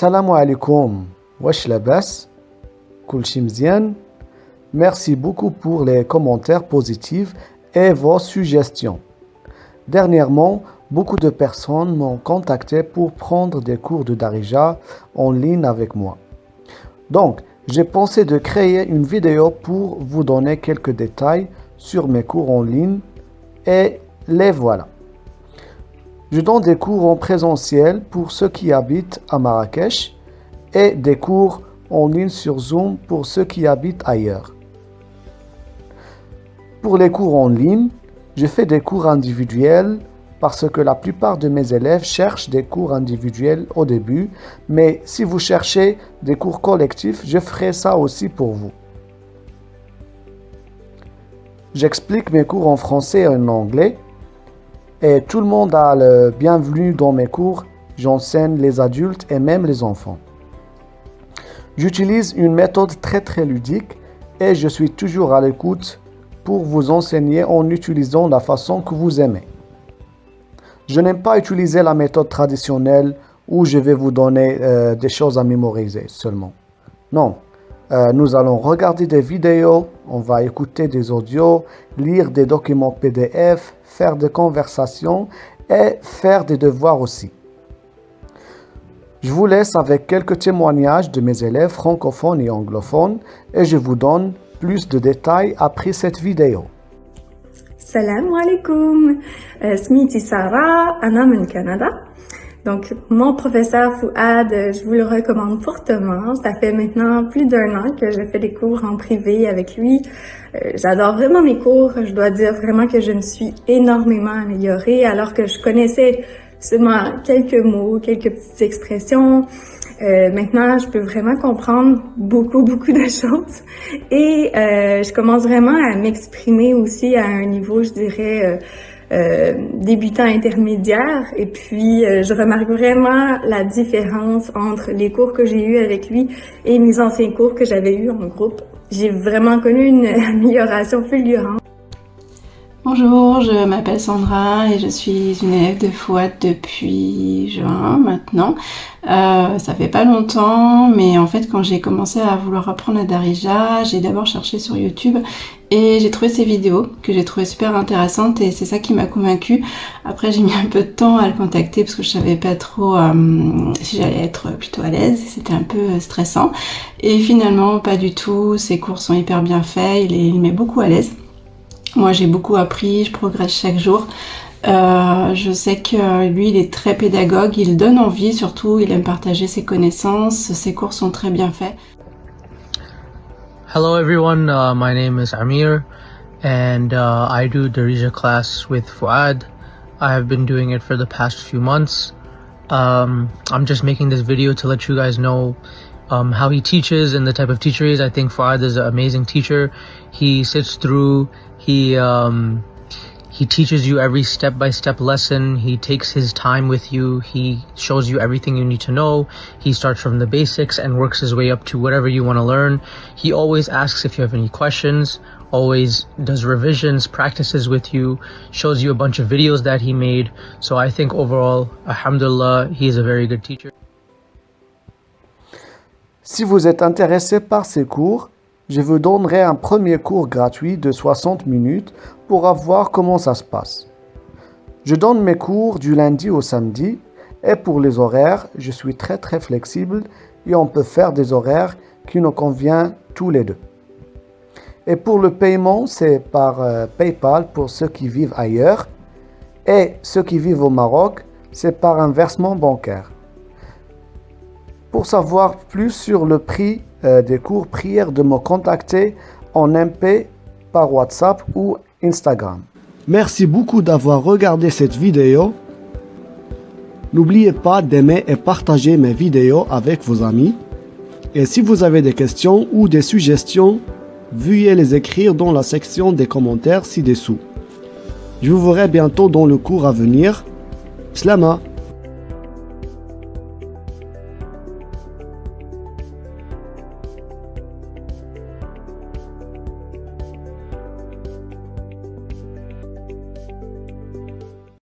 Salam alaikum. Wesh labas. Kul shi mzyan. Merci beaucoup pour les commentaires positifs et vos suggestions. Dernièrement, beaucoup de personnes m'ont contacté pour prendre des cours de Darija en ligne avec moi. Donc, j'ai pensé de créer une vidéo pour vous donner quelques détails sur mes cours en ligne et les voilà. Je donne des cours en présentiel pour ceux qui habitent à Marrakech et des cours en ligne sur Zoom pour ceux qui habitent ailleurs. Pour les cours en ligne, je fais des cours individuels parce que la plupart de mes élèves cherchent des cours individuels au début, mais si vous cherchez des cours collectifs, je ferai ça aussi pour vous. J'explique mes cours en français et en anglais et tout le monde a le bienvenu dans mes cours. J'enseigne les adultes et même les enfants. J'utilise une méthode très ludique et je suis toujours à l'écoute pour vous enseigner en utilisant la façon que vous aimez. Je n'aime pas utiliser la méthode traditionnelle où je vais vous donner des choses à mémoriser seulement. Non, nous allons regarder des vidéos, on va écouter des audios, lire des documents PDF, faire des conversations et faire des devoirs aussi. Je vous laisse avec quelques témoignages de mes élèves francophones et anglophones et je vous donne plus de détails après cette vidéo. Salam alaikum, Smiti Sarah, Anna من Canada. Donc, mon professeur Fouad, je vous le recommande fortement. Ça fait maintenant plus d'1 an que je fais des cours en privé avec lui. J'adore vraiment mes cours. Je dois dire vraiment que je me suis énormément améliorée alors que je connaissais seulement quelques mots, quelques petites expressions. Maintenant, je peux vraiment comprendre beaucoup de choses et je commence vraiment à m'exprimer aussi à un niveau, je dirais, débutant intermédiaire. Et puis, je remarque vraiment la différence entre les cours que j'ai eus avec lui et mes anciens cours que j'avais eus en groupe. J'ai vraiment connu une amélioration fulgurante. Bonjour, je m'appelle Sandra et je suis une élève de Fouad depuis juin maintenant. Ça fait pas longtemps, mais en fait quand j'ai commencé à vouloir apprendre la Darija, j'ai d'abord cherché sur YouTube et j'ai trouvé ses vidéos que j'ai trouvées super intéressantes et c'est ça qui m'a convaincue. Après j'ai mis un peu de temps à le contacter parce que je savais pas trop si j'allais être plutôt à l'aise, c'était un peu stressant. Et finalement pas du tout, ses cours sont hyper bien faits, il met beaucoup à l'aise. Moi, j'ai beaucoup appris, je progresse chaque jour. Je sais que lui, il est très pédagogue, il donne envie, surtout, il aime partager ses connaissances, ses cours sont très bien faits. Hello everyone, my name is Amir and I do Darija class with Fouad. I have been doing it for the past few months. I'm just making this video to let you guys know how he teaches and the type of teacher he is. I think Fouad is an amazing teacher. He sits through, he teaches you every step-by-step lesson. He takes his time with you. He shows you everything you need to know. He starts from the basics and works his way up to whatever you want to learn. He always asks if you have any questions, always does revisions, practices with you, shows you a bunch of videos that he made. So I think overall, alhamdulillah, he is a very good teacher. Si vous êtes intéressé par ces cours, je vous donnerai un premier cours gratuit de 60 minutes pour voir comment ça se passe. Je donne mes cours du lundi au samedi et pour les horaires, je suis très flexible et on peut faire des horaires qui nous conviennent tous les deux. Et pour le paiement, c'est par PayPal pour ceux qui vivent ailleurs et ceux qui vivent au Maroc, c'est par un versement bancaire. Pour savoir plus sur le prix des cours, priez de me contacter en MP par WhatsApp ou Instagram. Merci beaucoup d'avoir regardé cette vidéo. N'oubliez pas d'aimer et partager mes vidéos avec vos amis. Et si vous avez des questions ou des suggestions, veuillez les écrire dans la section des commentaires ci-dessous. Je vous verrai bientôt dans le cours à venir. Slama!